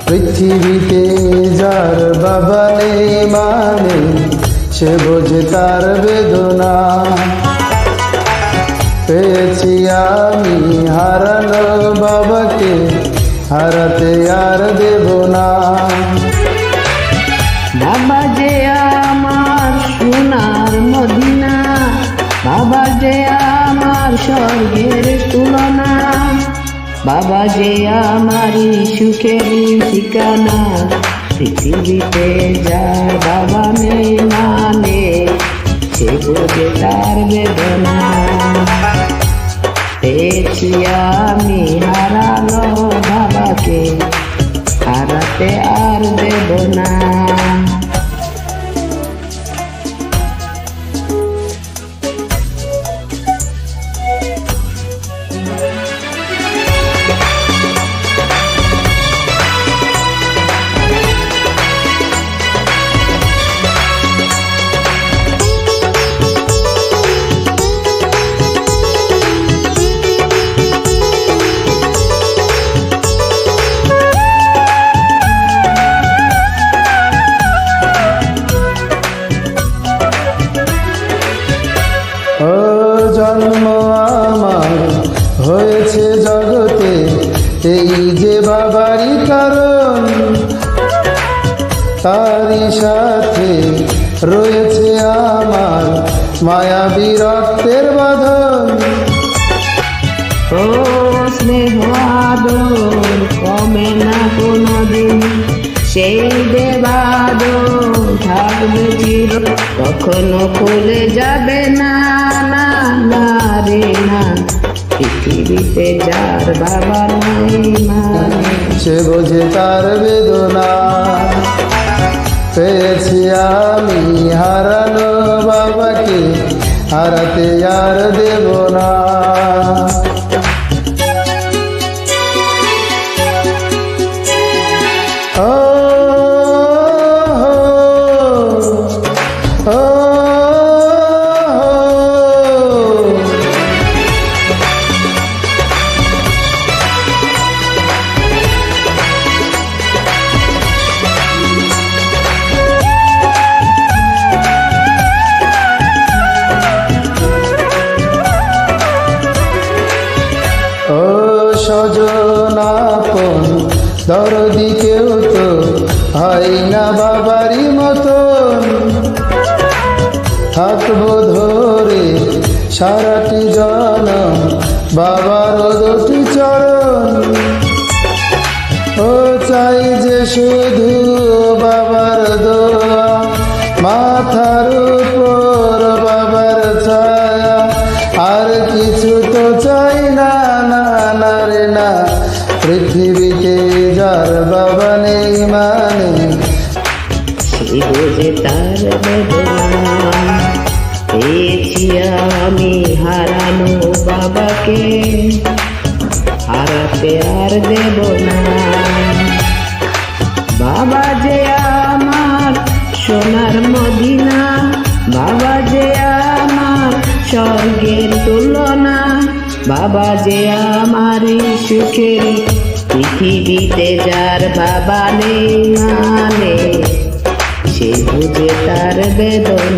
পৃথিবীতে যার বাবা নেই মানে সে বোঝে তার বেদনা। পেয়েছি আমি হারানো বাবাকে, হারাতে আর দেব না। বাবা যে আমার সোনার মদিনা, বাবা যে আমার স্বর্গের তুলনা, বাবা যে আমারই সুখের ঠিকানা। পৃথিবীতে যার বাবা নেই মানে সে বোঝে তার বেদনা। পেয়েছি আমি হারানো বাবাকে, হারাতে আর দেব না। ও জন্ম আমার হয়েছে জগতে, এই যে বাবারই কারণ। তারই সাথে রয়েছে আমার মায়াবী রক্তের বাঁধন। ও স্নেহ আদর কমে না কোনোদিন, সেই দেবাদর থাকবে চির, কখনো খুলে যাবে না, না না রে না। পৃথিবীতে যার বাবা নাই মানে সে বোঝে তার বেদনা। পেয়েছি আমি হারানো বাবাকে, হারাতে আর দেব না। ও ও ও সজনাপন দরদি কেউ তো হয় না বাবারই মতন। থাকবো ধরে সারাটি জনম বাবার দুটি চরণ। ও চাই যে শুধু বাবার দোয়া, মাথার উপর বাবার ছায়া, আর কিছু তো চাই না, না না রে না। পৃথিবীতে যার বাবা নেই মানে সে বোঝে তার বেদনা। পেয়েছি আমি হারানো বাবাকে, হারাতে আর দেব না। বাবা যে আমার সোনার মদিনা, বাবা যে আমার স্বর্গের তুলনা, বাবা যে আমার সুখের। পৃথিবীতে যার বাবা নেই মানে সে বুঝে তার বেদনা।